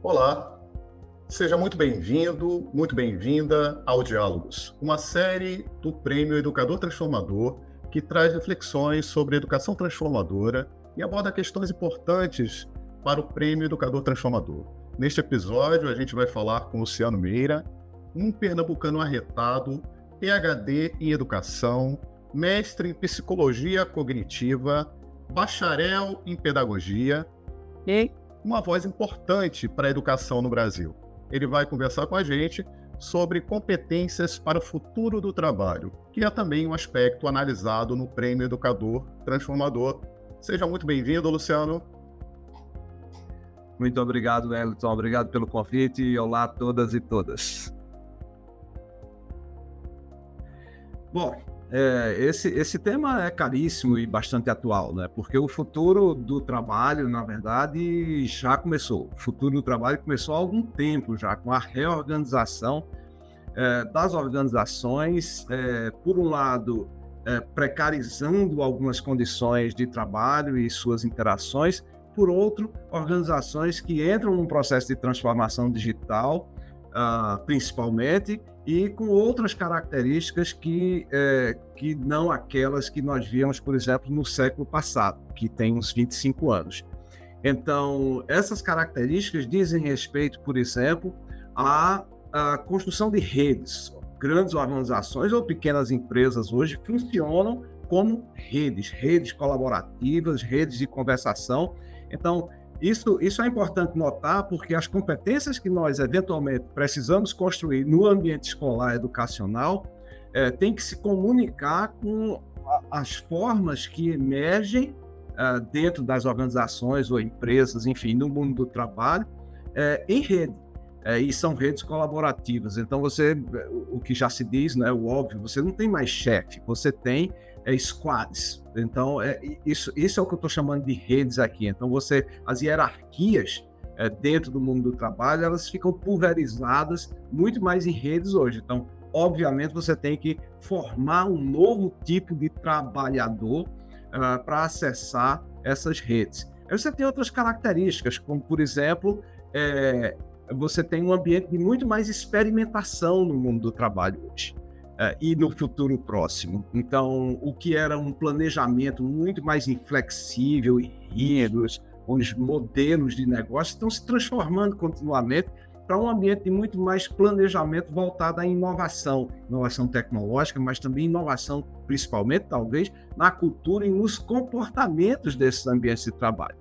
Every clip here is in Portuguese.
Olá, seja muito bem-vindo, muito bem-vinda ao Diálogos, uma série do Prêmio Educador Transformador que traz reflexões sobre educação transformadora e aborda questões importantes para o Prêmio Educador Transformador. Neste episódio, a gente vai falar com Luciano Meira, um pernambucano arretado, PhD em Educação, mestre em Psicologia Cognitiva, bacharel em Pedagogia e uma voz importante para a educação no Brasil. Ele vai conversar com a gente sobre competências para o futuro do trabalho, que é também um aspecto analisado no Prêmio Educador Transformador. Seja muito bem-vindo, Luciano. Muito obrigado, Wellington. Obrigado pelo convite e olá a todas e todas. Bom, esse tema é caríssimo e bastante atual, né? Porque o futuro do trabalho, na verdade, já começou. O futuro do trabalho começou há algum tempo já, com a reorganização das organizações, por um lado, precarizando algumas condições de trabalho e suas interações, por outro, organizações que entram num processo de transformação digital, principalmente, e com outras características que não aquelas que nós víamos, por exemplo, no século passado, que tem uns 25 anos. Então, essas características dizem respeito, por exemplo, à construção de redes. Grandes organizações ou pequenas empresas hoje funcionam como redes colaborativas, redes de conversação. Então, isso é importante notar, porque as competências que nós eventualmente precisamos construir no ambiente escolar educacional têm que se comunicar com as formas que emergem dentro das organizações ou empresas, enfim, no mundo do trabalho, em rede. E são redes colaborativas. Então, o que já se diz, né, o óbvio, você não tem mais chefe, você tem squads. Então, isso é o que eu estou chamando de redes aqui. Então, as hierarquias dentro do mundo do trabalho, elas ficam pulverizadas muito mais em redes hoje. Então, obviamente, você tem que formar um novo tipo de trabalhador para acessar essas redes. Aí você tem outras características, como, por exemplo, você tem um ambiente de muito mais experimentação no mundo do trabalho hoje. E no futuro próximo. Então, o que era um planejamento muito mais inflexível e rígidos, onde os modelos de negócio estão se transformando continuamente para um ambiente de muito mais planejamento voltado à inovação tecnológica, mas também inovação, principalmente, talvez, na cultura e nos comportamentos desses ambientes de trabalho.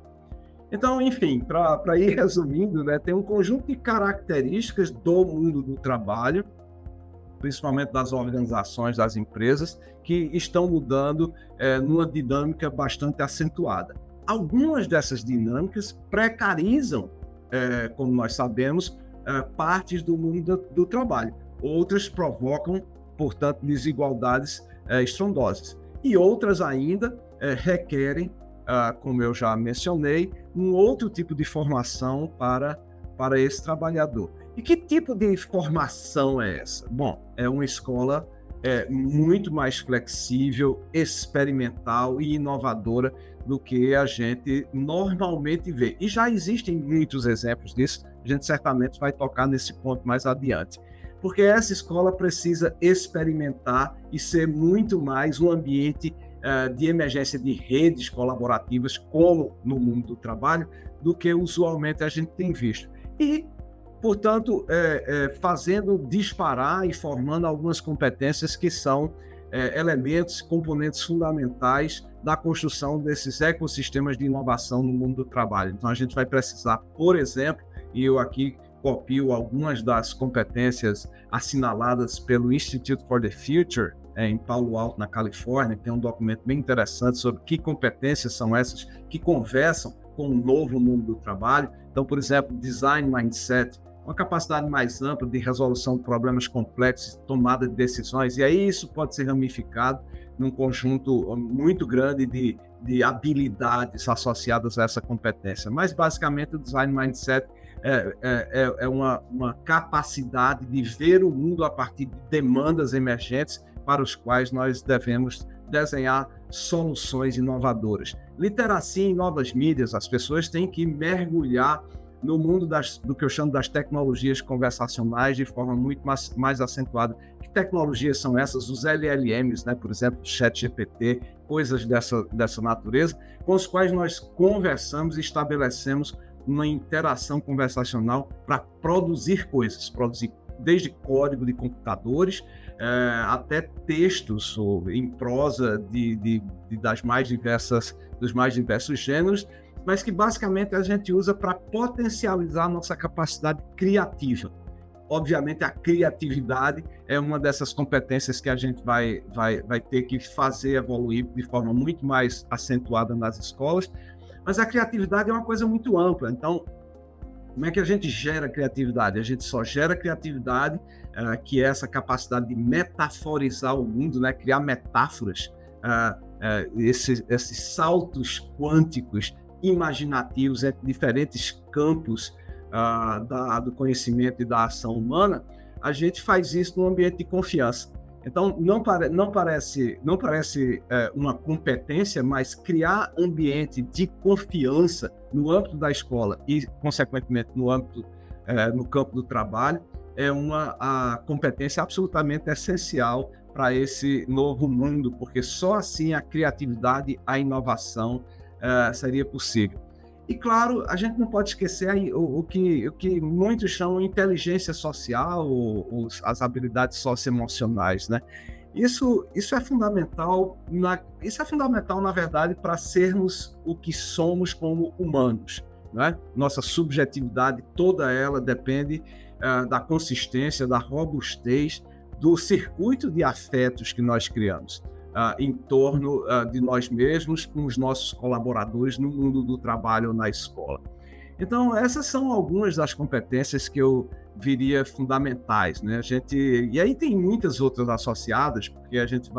Então, enfim, para ir resumindo, né, tem um conjunto de características do mundo do trabalho, principalmente das organizações, das empresas, que estão mudando numa dinâmica bastante acentuada. Algumas dessas dinâmicas precarizam, como nós sabemos, partes do mundo do trabalho. Outras provocam, portanto, desigualdades estrondosas. E outras ainda requerem, como eu já mencionei, um outro tipo de formação para esse trabalhador. E que tipo de formação é essa? Bom, é uma escola muito mais flexível, experimental e inovadora do que a gente normalmente vê. E já existem muitos exemplos disso, a gente certamente vai tocar nesse ponto mais adiante. Porque essa escola precisa experimentar e ser muito mais um ambiente de emergência de redes colaborativas, como no mundo do trabalho, do que usualmente a gente tem visto. E, portanto, fazendo disparar e formando algumas competências que são elementos, componentes fundamentais da construção desses ecossistemas de inovação no mundo do trabalho. Então, a gente vai precisar, por exemplo, e eu aqui copio algumas das competências assinaladas pelo Institute for the Future, em Palo Alto, na Califórnia. Tem um documento bem interessante sobre que competências são essas que conversam com o novo mundo do trabalho. Então, por exemplo, design mindset, uma capacidade mais ampla de resolução de problemas complexos, tomada de decisões, e aí isso pode ser ramificado num conjunto muito grande de habilidades associadas a essa competência. Mas, basicamente, o design mindset é uma capacidade de ver o mundo a partir de demandas emergentes para os quais nós devemos desenhar soluções inovadoras. Literacia em novas mídias, as pessoas têm que mergulhar no mundo do que eu chamo das tecnologias conversacionais de forma muito mais acentuada. Que tecnologias são essas? Os LLMs, né? Por exemplo, o ChatGPT, coisas dessa natureza, com os quais nós conversamos e estabelecemos uma interação conversacional para produzir coisas, produzir desde código de computadores até textos em prosa dos mais diversos gêneros, mas que basicamente a gente usa para potencializar a nossa capacidade criativa. Obviamente, a criatividade é uma dessas competências que a gente vai ter que fazer evoluir de forma muito mais acentuada nas escolas, mas a criatividade é uma coisa muito ampla. Então, como é que a gente gera criatividade? A gente só gera criatividade, que é essa capacidade de metaforizar o mundo, né? Criar metáforas, esses saltos quânticos imaginativos entre diferentes campos do conhecimento e da ação humana. A gente faz isso num ambiente de confiança. Então, não parece uma competência, mas criar ambiente de confiança no âmbito da escola e, consequentemente, no campo do trabalho, é uma competência absolutamente essencial para esse novo mundo, porque só assim a criatividade, a inovação seria possível. E, claro, a gente não pode esquecer o que muitos chamam de inteligência social, ou as habilidades socioemocionais, né? Isso é fundamental, na verdade, para sermos o que somos como humanos, né? Nossa subjetividade, toda ela depende da consistência, da robustez, do circuito de afetos que nós criamos em torno de nós mesmos, com os nossos colaboradores no mundo do trabalho ou na escola. Então, essas são algumas das competências que eu diria fundamentais, né? E aí tem muitas outras associadas, porque a gente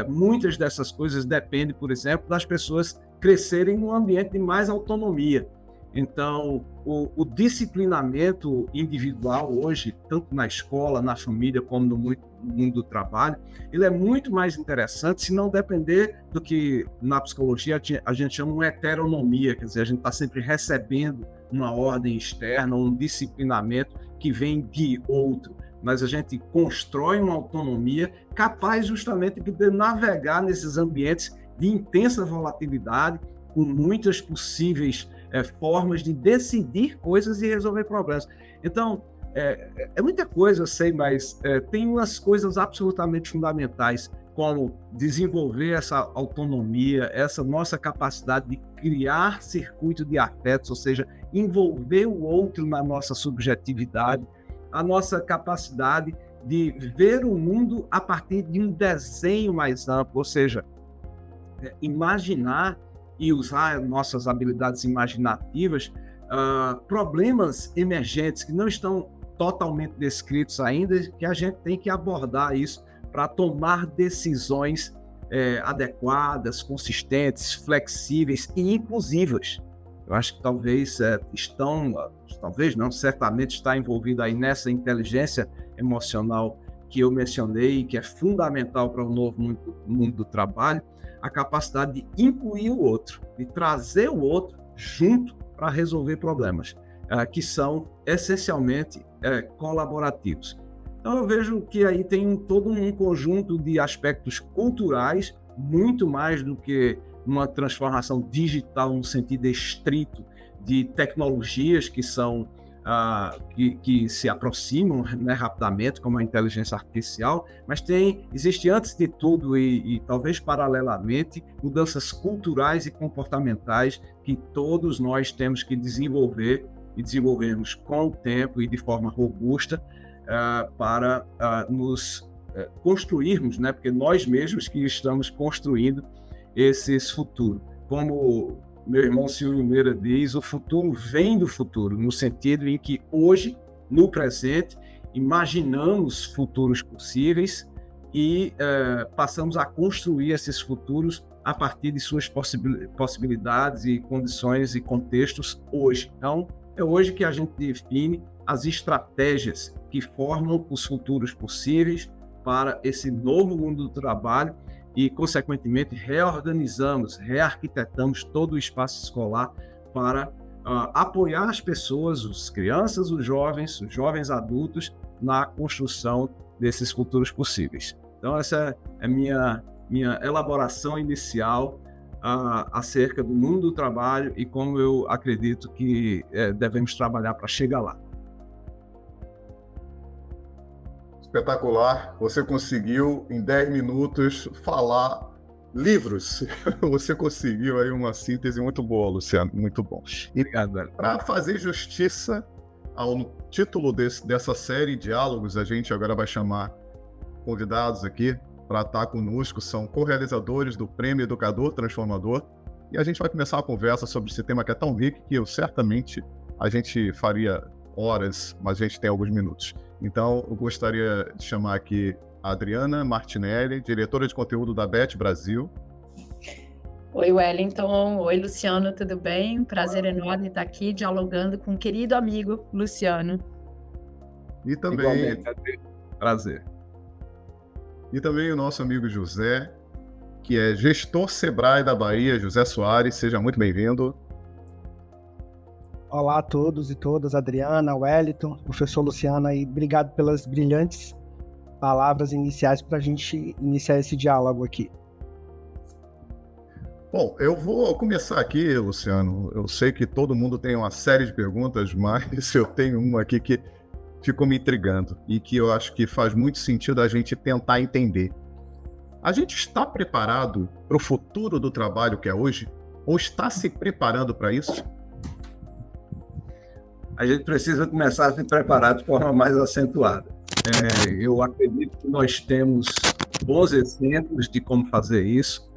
muitas dessas coisas dependem, por exemplo, das pessoas crescerem num ambiente de mais autonomia. Então, o disciplinamento individual hoje, tanto na escola, na família, como no mundo do trabalho, ele é muito mais interessante se não depender do que na psicologia a gente chama de heteronomia, quer dizer, a gente está sempre recebendo uma ordem externa, um disciplinamento que vem de outro, mas a gente constrói uma autonomia capaz justamente de poder navegar nesses ambientes de intensa volatilidade, com muitas possíveis formas de decidir coisas e resolver problemas. Então, é muita coisa, eu sei, mas tem umas coisas absolutamente fundamentais, como desenvolver essa autonomia, essa nossa capacidade de criar circuito de afetos, ou seja, envolver o outro na nossa subjetividade, a nossa capacidade de ver o mundo a partir de um desenho mais amplo, ou seja, imaginar e usar nossas habilidades imaginativas, problemas emergentes que não estão totalmente descritos ainda, que a gente tem que abordar isso para tomar decisões adequadas, consistentes, flexíveis e inclusivas. Eu acho que certamente está envolvido aí nessa inteligência emocional que eu mencionei, que é fundamental para o novo mundo do trabalho, a capacidade de incluir o outro, de trazer o outro junto para resolver problemas, que são essencialmente colaborativos. Então eu vejo que aí tem todo um conjunto de aspectos culturais, muito mais do que uma transformação digital no sentido estrito de tecnologias que são que se aproximam, né, rapidamente, como a inteligência artificial, mas existe antes de tudo e talvez paralelamente mudanças culturais e comportamentais que todos nós temos que desenvolver e desenvolvermos com o tempo e de forma robusta para nos construirmos, né, porque nós mesmos que estamos construindo esses futuros. Como meu irmão Silvio Meira diz, o futuro vem do futuro, no sentido em que hoje, no presente, imaginamos futuros possíveis e passamos a construir esses futuros a partir de suas possibilidades e condições e contextos hoje. Então, é hoje que a gente define as estratégias que formam os futuros possíveis para esse novo mundo do trabalho e, consequentemente, reorganizamos, rearquitetamos todo o espaço escolar para apoiar as pessoas, as crianças, os jovens adultos, na construção desses futuros possíveis. Então, essa é a minha elaboração inicial acerca do mundo do trabalho e como eu acredito que devemos trabalhar para chegar lá. Espetacular. Você conseguiu, em 10 minutos, falar livros. Você conseguiu aí uma síntese muito boa, Luciano. Muito bom. E Obrigado, velho. para fazer justiça ao título dessa série Diálogos, a gente agora vai chamar convidados aqui para estar conosco, são co-realizadores do Prêmio Educador Transformador, e a gente vai começar a conversa sobre esse tema que é tão rico que certamente a gente faria horas, mas a gente tem alguns minutos. Então, eu gostaria de chamar aqui a Adriana Martinelli, diretora de conteúdo da BET Brasil. Oi, Wellington. Oi, Luciano, tudo bem? Prazer enorme estar aqui dialogando com um querido amigo, Luciano. E também... Igualmente, prazer. E também o nosso amigo José, que é gestor Sebrae da Bahia, José Soares. Seja muito bem-vindo. Olá a todos e todas, Adriana, Wellington, professor Luciano, e obrigado pelas brilhantes palavras iniciais para a gente iniciar esse diálogo aqui. Bom, eu vou começar aqui, Luciano. Eu sei que todo mundo tem uma série de perguntas, mas eu tenho uma aqui que ficou me intrigando e que eu acho que faz muito sentido a gente tentar entender. A gente está preparado para o futuro do trabalho que é hoje? Ou está se preparando para isso? A gente precisa começar a se preparar de forma mais acentuada. Eu acredito que nós temos bons exemplos de como fazer isso,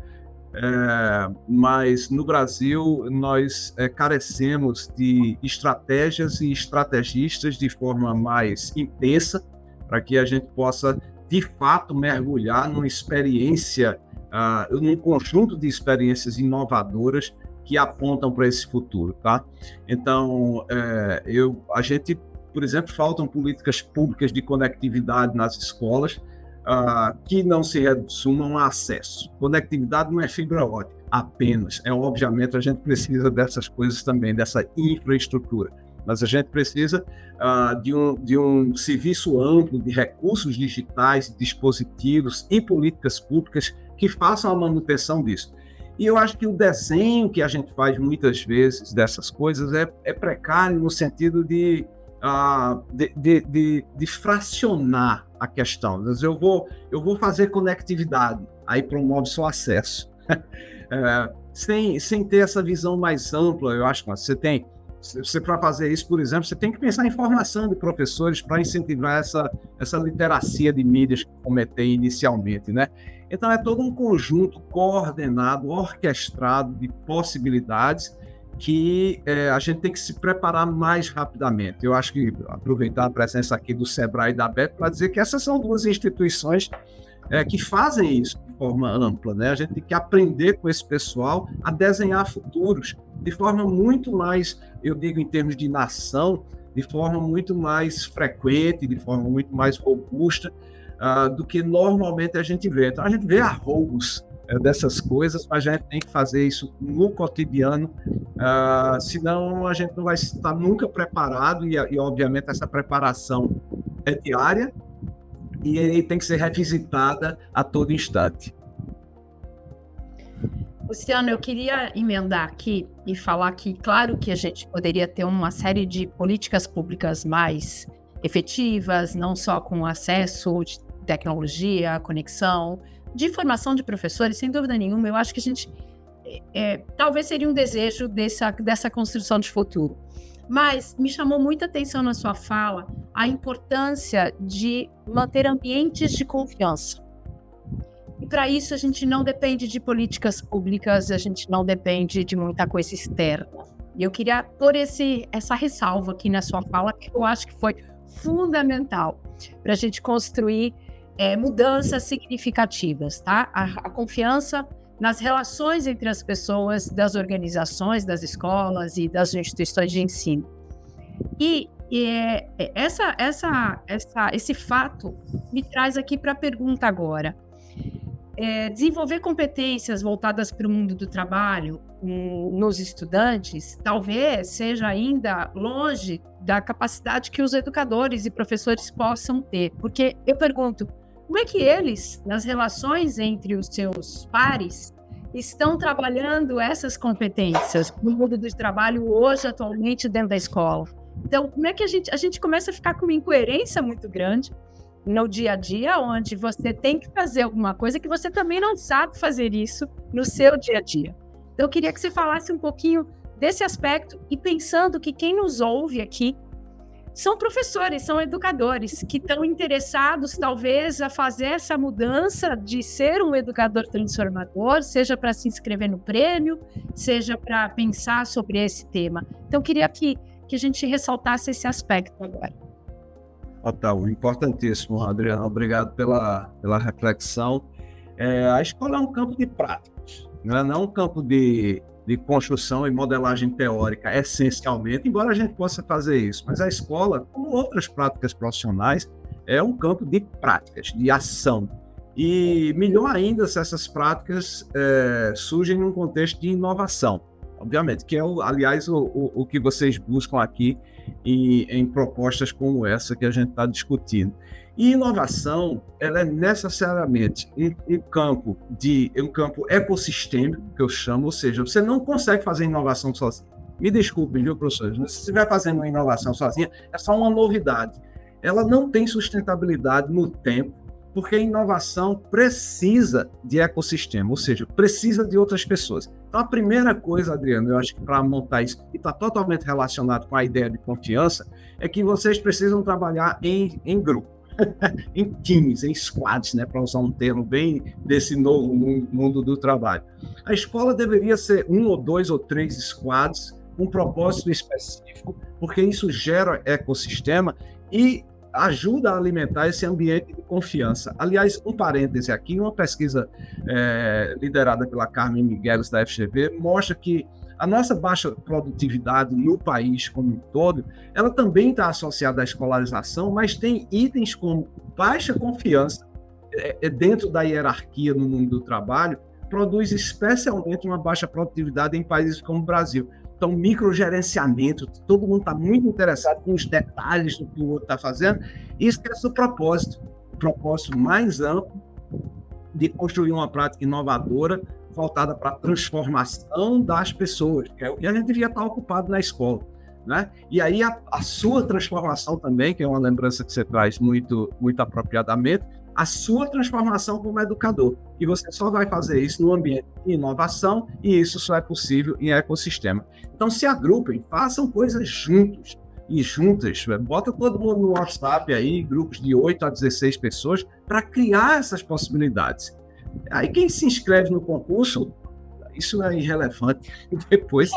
mas no Brasil nós carecemos de estratégias e estrategistas de forma mais intensa para que a gente possa, de fato, mergulhar numa experiência, num conjunto de experiências inovadoras que apontam para esse futuro, tá? Então, a gente, por exemplo, faltam políticas públicas de conectividade nas escolas que não se resumam a acesso. Conectividade não é fibra ótica apenas, obviamente a gente precisa dessas coisas também, dessa infraestrutura, mas a gente precisa de um serviço amplo de recursos digitais, dispositivos e políticas públicas que façam a manutenção disso. E eu acho que o desenho que a gente faz muitas vezes dessas coisas é precário no sentido de fracionar a questão. Eu vou fazer conectividade, aí promove só acesso. Sem ter essa visão mais ampla, eu acho que você para fazer isso, por exemplo, você tem que pensar em formação de professores para incentivar essa literacia de mídias que eu comentei inicialmente, né? Então, é todo um conjunto coordenado, orquestrado de possibilidades que a gente tem que se preparar mais rapidamente. Eu acho que aproveitar a presença aqui do Sebrae e da BET para dizer que essas são duas instituições que fazem isso de forma ampla, né? A gente tem que aprender com esse pessoal a desenhar futuros de forma muito mais, eu digo em termos de nação, de forma muito mais frequente, de forma muito mais robusta, do que normalmente a gente vê. Então, a gente vê arroubos dessas coisas, mas a gente tem que fazer isso no cotidiano, senão a gente não vai estar nunca preparado e obviamente, essa preparação é diária e tem que ser revisitada a todo instante. Luciano, eu queria emendar aqui e falar que, claro que a gente poderia ter uma série de políticas públicas mais efetivas, não só com acesso de tecnologia, conexão, de formação de professores, sem dúvida nenhuma. Eu acho que a gente talvez seria um desejo dessa construção de futuro. Mas me chamou muita atenção na sua fala a importância de manter ambientes de confiança. E para isso a gente não depende de políticas públicas, a gente não depende de muita coisa externa. E eu queria pôr essa ressalva aqui na sua fala, que eu acho que foi fundamental para a gente construir mudanças significativas, tá? A confiança nas relações entre as pessoas, das organizações, das escolas e das instituições de ensino. E esse fato me traz aqui para a pergunta agora. desenvolver competências voltadas para o mundo do trabalho nos estudantes, talvez seja ainda longe da capacidade que os educadores e professores possam ter. Porque eu pergunto, como é que eles, nas relações entre os seus pares, estão trabalhando essas competências no mundo do trabalho hoje, atualmente, dentro da escola? Então, como é que a gente começa a ficar com uma incoerência muito grande no dia a dia, onde você tem que fazer alguma coisa que você também não sabe fazer isso no seu dia a dia. Então, eu queria que você falasse um pouquinho desse aspecto e pensando que quem nos ouve aqui são professores, são educadores que estão interessados, talvez, a fazer essa mudança de ser um educador transformador, seja para se inscrever no prêmio, seja para pensar sobre esse tema. Então, eu queria que a gente ressaltasse esse aspecto agora. Total, importantíssimo, Adriana. Obrigado pela reflexão. A escola é um campo de práticas, não é um campo de construção e modelagem teórica, essencialmente, embora a gente possa fazer isso. Mas a escola, como outras práticas profissionais, é um campo de práticas, de ação. E melhor ainda se essas práticas surgem num contexto de inovação. Obviamente, que é, aliás, o que vocês buscam aqui em propostas como essa que a gente está discutindo. E inovação, ela é necessariamente um campo ecossistêmico, que eu chamo, ou seja, você não consegue fazer inovação sozinho. Me desculpem, viu, professores? Se você estiver fazendo uma inovação sozinha, é só uma novidade. Ela não tem sustentabilidade no tempo, porque a inovação precisa de ecossistema, ou seja, precisa de outras pessoas. Então, a primeira coisa, Adriano, eu acho que para montar isso, e está totalmente relacionado com a ideia de confiança, é que vocês precisam trabalhar em grupo, em times, em squads, né, para usar um termo bem desse novo mundo do trabalho. A escola deveria ser 1 ou 2 ou 3 squads, com um propósito específico, porque isso gera ecossistema e ajuda a alimentar esse ambiente de confiança. Aliás, um parêntese aqui, uma pesquisa liderada pela Carmen Migueles da FGV mostra que a nossa baixa produtividade no país como um todo, ela também está associada à escolarização, mas tem itens como baixa confiança dentro da hierarquia no mundo do trabalho, produz especialmente uma baixa produtividade em países como o Brasil. Então, microgerenciamento, todo mundo está muito interessado com os detalhes do que o outro está fazendo. Isso é o propósito mais amplo de construir uma prática inovadora voltada para a transformação das pessoas, que é o que a gente devia estar ocupado na escola, né? E aí a sua transformação também, que é uma lembrança que você traz muito, muito apropriadamente, a sua transformação como educador. E você só vai fazer isso no ambiente de inovação, e isso só é possível em ecossistema. Então, se agrupem, façam coisas juntos e juntas. Bota todo mundo no WhatsApp aí, grupos de 8 a 16 pessoas, para criar essas possibilidades. Aí quem se inscreve no concurso, isso é irrelevante, depois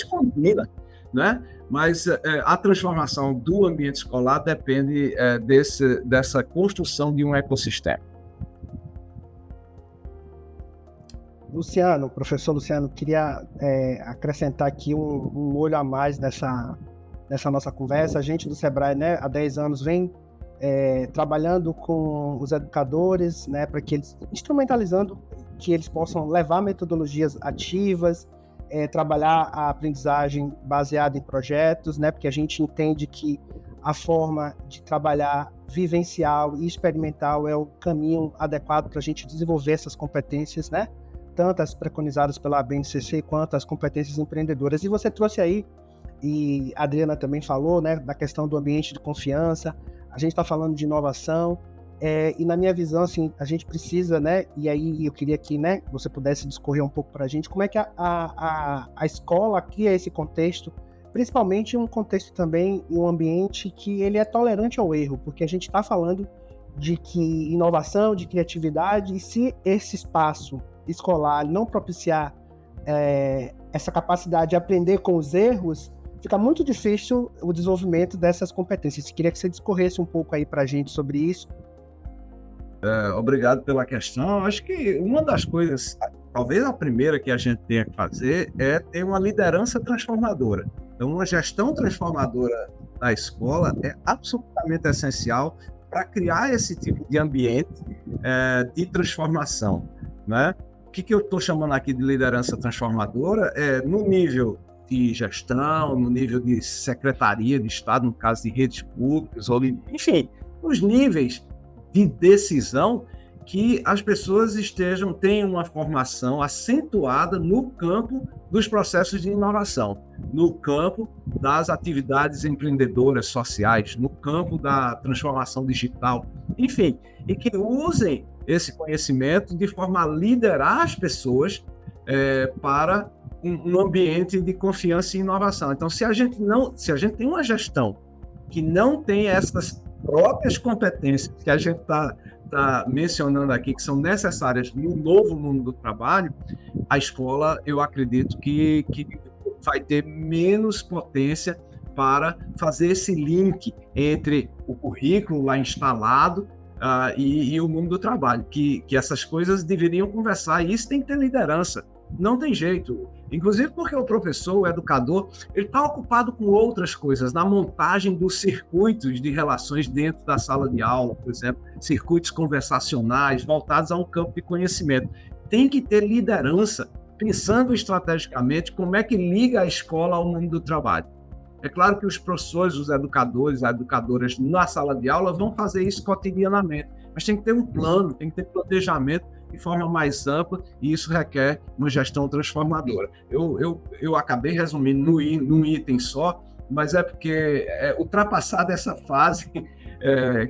combina, né? Mas a transformação do ambiente escolar depende dessa construção de um ecossistema. Luciano, professor Luciano, queria acrescentar aqui um olho a mais nessa nossa conversa. A gente do Sebrae, né, há 10 anos vem trabalhando com os educadores, né, para que eles, instrumentalizando, que eles possam levar metodologias ativas, trabalhar a aprendizagem baseada em projetos, né, porque a gente entende que a forma de trabalhar vivencial e experimental é o caminho adequado para a gente desenvolver essas competências, né, tanto as preconizadas pela BNCC quanto as competências empreendedoras. E você trouxe aí, e a Adriana também falou, né, da questão do ambiente de confiança. A gente está falando de inovação, e na minha visão, assim, a gente precisa, né, e aí eu queria que, né, você pudesse discorrer um pouco para a gente, como é que a escola cria esse contexto, principalmente um contexto também, um ambiente que ele é tolerante ao erro, porque a gente está falando de que inovação, de criatividade, e se esse espaço escolar não propiciar essa capacidade de aprender com os erros, fica muito difícil o desenvolvimento dessas competências. Queria que você discorresse um pouco aí para a gente sobre isso. Obrigado pela questão. Acho que uma das coisas, talvez a primeira que a gente tenha que fazer, é ter uma liderança transformadora. Então, uma gestão transformadora da escola é absolutamente essencial para criar esse tipo de ambiente de transformação. né? O que eu estou chamando aqui de liderança transformadora é no nível de gestão, no nível de secretaria de Estado, no caso de redes públicas, ou, enfim, os níveis de decisão que as pessoas tenham uma formação acentuada no campo dos processos de inovação, no campo das atividades empreendedoras sociais, no campo da transformação digital, enfim, e que usem esse conhecimento de forma a liderar as pessoas para um ambiente de confiança e inovação. Então, se a gente tem uma gestão que não tem essas próprias competências que a gente está mencionando aqui, que são necessárias no novo mundo do trabalho, a escola, eu acredito que vai ter menos potência para fazer esse link entre o currículo lá instalado e o mundo do trabalho, que essas coisas deveriam conversar, e isso tem que ter liderança. Não tem jeito, inclusive porque o professor, o educador, ele está ocupado com outras coisas, na montagem dos circuitos de relações dentro da sala de aula, por exemplo, circuitos conversacionais voltados a um campo de conhecimento. Tem que ter liderança, pensando estrategicamente como é que liga a escola ao mundo do trabalho. É claro que os professores, os educadores, as educadoras na sala de aula vão fazer isso cotidianamente, mas tem que ter um plano, tem que ter planejamento de forma mais ampla, e isso requer uma gestão transformadora. Eu acabei resumindo num item só, mas é porque ultrapassada essa fase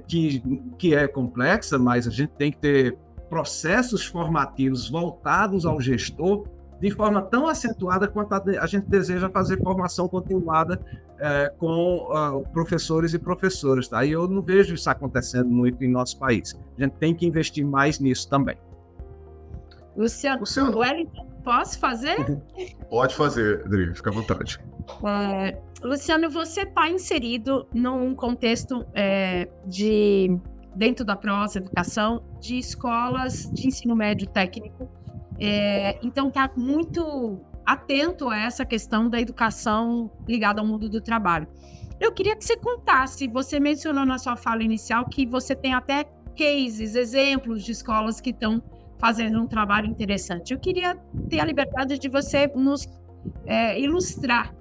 que é complexa, mas a gente tem que ter processos formativos voltados ao gestor de forma tão acentuada quanto a gente deseja fazer formação continuada com professores e professoras. Tá? E eu não vejo isso acontecendo muito em nosso país. A gente tem que investir mais nisso também. Luciano, Wellington, posso fazer? Pode fazer, Adri, fica à vontade. Luciano, você está inserido num contexto dentro da PROS Educação, de escolas de ensino médio técnico, então está muito atento a essa questão da educação ligada ao mundo do trabalho. Eu queria que você contasse, você mencionou na sua fala inicial que você tem até cases, exemplos de escolas que estão fazendo um trabalho interessante. Eu queria ter a liberdade de você nos ilustrar,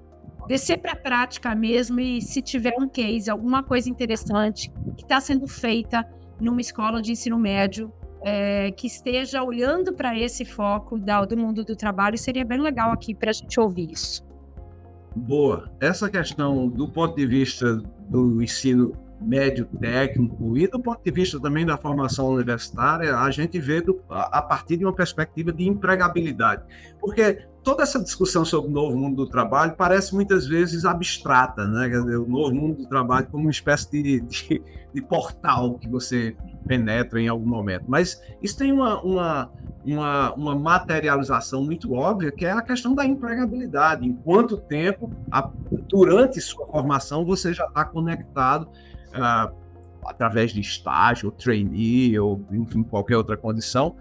descer para a prática mesmo, e se tiver um case, alguma coisa interessante que está sendo feita numa escola de ensino médio, que esteja olhando para esse foco do mundo do trabalho, seria bem legal aqui para a gente ouvir isso. Boa. Essa questão do ponto de vista do ensino médio técnico e do ponto de vista também da formação universitária, a gente vê a partir de uma perspectiva de empregabilidade. Porque toda essa discussão sobre o novo mundo do trabalho parece muitas vezes abstrata, né? Quer dizer, o novo mundo do trabalho como uma espécie de portal que você penetra em algum momento. Mas isso tem uma materialização muito óbvia, que é a questão da empregabilidade. Em quanto tempo, durante sua formação, você já está conectado através de estágio, ou trainee, ou enfim, qualquer outra condição,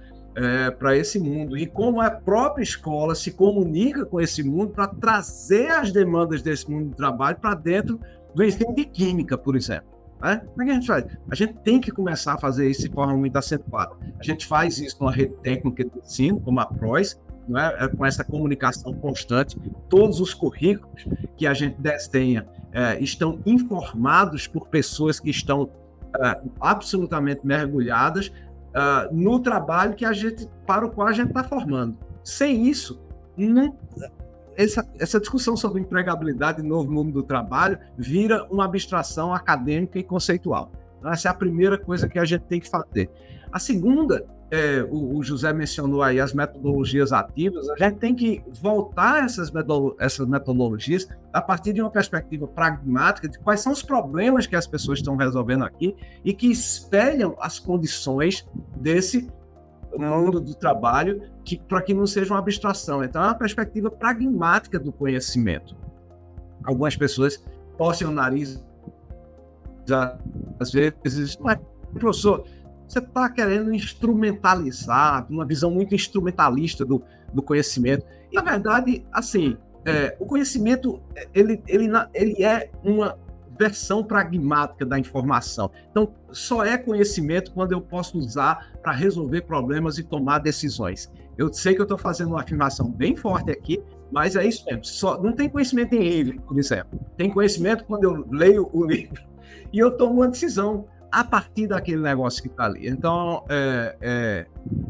para esse mundo. E como a própria escola se comunica com esse mundo para trazer as demandas desse mundo de trabalho para dentro do ensino de química, por exemplo. Como é que a gente faz? A gente tem que começar a fazer isso de forma muito acentuada. A gente faz isso numa rede técnica de ensino, como a PROS, com essa comunicação constante. Todos os currículos que a gente desenha estão informados por pessoas que estão absolutamente mergulhadas no trabalho para o qual a gente está formando. Sem isso, essa discussão sobre empregabilidade e novo mundo do trabalho vira uma abstração acadêmica e conceitual. Essa é a primeira coisa que a gente tem que fazer. A segunda, o José mencionou aí as metodologias ativas. A gente tem que voltar essas metodologias a partir de uma perspectiva pragmática de quais são os problemas que as pessoas estão resolvendo aqui e que espelham as condições desse mundo do trabalho, para que não seja uma abstração. Então, é uma perspectiva pragmática do conhecimento. Algumas pessoas torcem o nariz, às vezes, mas, professor, você está querendo instrumentalizar, uma visão muito instrumentalista do conhecimento. E, na verdade, assim, o conhecimento ele é uma versão pragmática da informação. Então, só é conhecimento quando eu posso usar para resolver problemas e tomar decisões. Eu sei que eu estou fazendo uma afirmação bem forte aqui, mas é isso mesmo. Não tem conhecimento em livro, por exemplo. Tem conhecimento quando eu leio o livro e eu tomo uma decisão a partir daquele negócio que está ali. Então,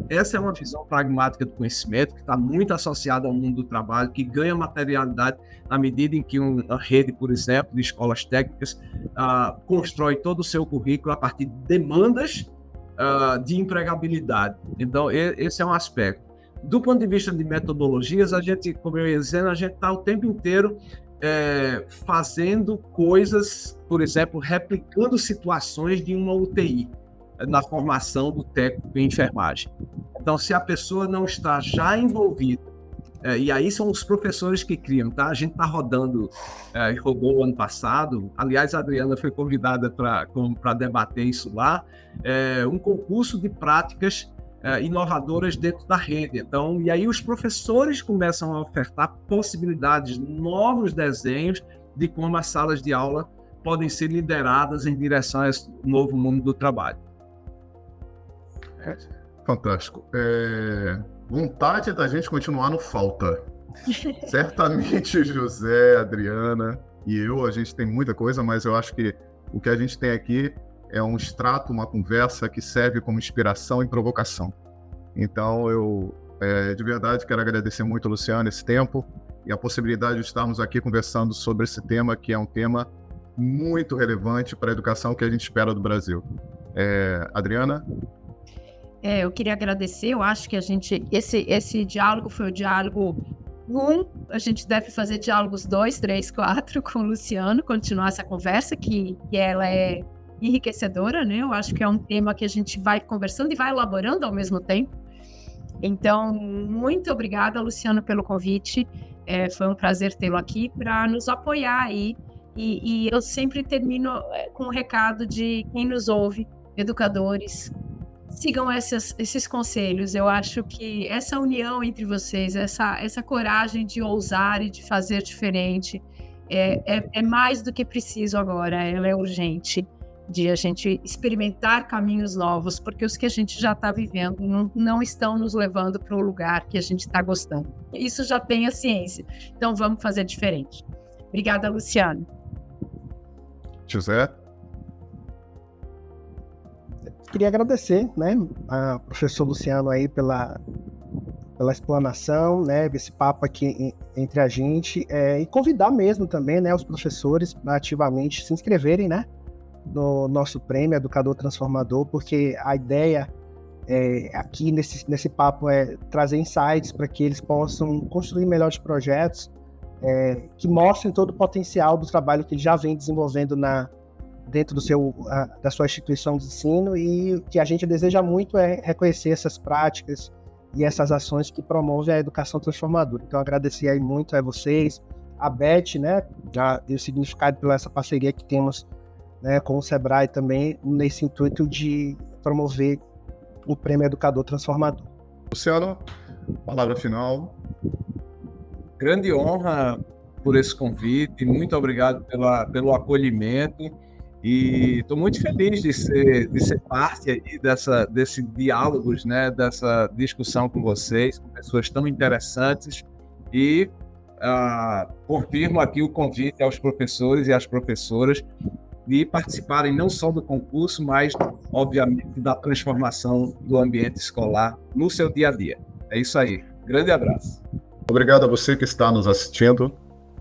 essa é uma visão pragmática do conhecimento que está muito associada ao mundo do trabalho, que ganha materialidade na medida em que uma rede, por exemplo, de escolas técnicas constrói todo o seu currículo a partir de demandas de empregabilidade. Então, esse é um aspecto. Do ponto de vista de metodologias, a gente, como eu ia dizendo, a gente está o tempo inteiro fazendo coisas, por exemplo, replicando situações de uma UTI na formação do técnico em enfermagem. Então, se a pessoa não está já envolvida, e aí são os professores que criam, tá? A gente está rodando, rodou ano passado, aliás, a Adriana foi convidada para debater isso lá, um concurso de práticas inovadoras dentro da rede. Então, e aí os professores começam a ofertar possibilidades, novos desenhos de como as salas de aula podem ser lideradas em direção a esse novo mundo do trabalho. Fantástico. Vontade da gente continuar não falta. Certamente José, Adriana e eu, a gente tem muita coisa, mas eu acho que o que a gente tem aqui é um extrato, uma conversa que serve como inspiração e provocação. Então, eu de verdade quero agradecer muito, Luciano, esse tempo e a possibilidade de estarmos aqui conversando sobre esse tema, que é um tema muito relevante para a educação que a gente espera do Brasil. Adriana? Eu queria agradecer, eu acho que esse diálogo foi o diálogo 1, a gente deve fazer diálogos 2, 3, 4 com o Luciano, continuar essa conversa, que ela é enriquecedora, né? Eu acho que é um tema que a gente vai conversando e vai elaborando ao mesmo tempo. Então, muito obrigada, Luciano, pelo convite. Foi um prazer tê-lo aqui para nos apoiar aí. E eu sempre termino com um recado de quem nos ouve, educadores, sigam esses conselhos. Eu acho que essa união entre vocês, essa coragem de ousar e de fazer diferente, é mais do que preciso agora, ela é urgente, de a gente experimentar caminhos novos, porque os que a gente já está vivendo não estão nos levando para o lugar que a gente está gostando. Isso já tem a ciência, então vamos fazer diferente. Obrigada, Luciano. José? Queria agradecer, né, ao professor Luciano aí pela explanação, né, esse papo aqui entre a gente, e convidar mesmo também, né, os professores para ativamente se inscreverem, né, no nosso prêmio Educador Transformador, porque a ideia aqui nesse papo é trazer insights para que eles possam construir melhores projetos que mostrem todo o potencial do trabalho que ele já vem desenvolvendo dentro da sua instituição de ensino, e o que a gente deseja muito é reconhecer essas práticas e essas ações que promovem a educação transformadora. Então, agradecer aí muito a vocês, a Beth, né, já deu significado pela essa parceria que temos, né, com o Sebrae também, nesse intuito de promover o Prêmio Educador Transformador. Luciano, palavra final. Grande honra por esse convite, muito obrigado pelo acolhimento, e estou muito feliz de ser parte aí desse diálogos, né, dessa discussão com vocês, com pessoas tão interessantes, e confirmo aqui o convite aos professores e às professoras de participarem não só do concurso, mas, obviamente, da transformação do ambiente escolar no seu dia a dia. É isso aí. Grande abraço. Obrigado a você que está nos assistindo.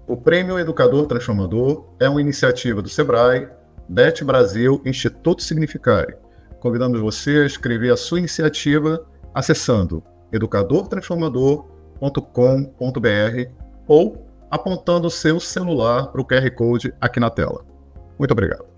O Prêmio Educador Transformador é uma iniciativa do Sebrae, BET Brasil, Instituto Significare. Convidamos você a escrever a sua iniciativa acessando educadortransformador.com.br ou apontando o seu celular para o QR Code aqui na tela. Muito obrigado.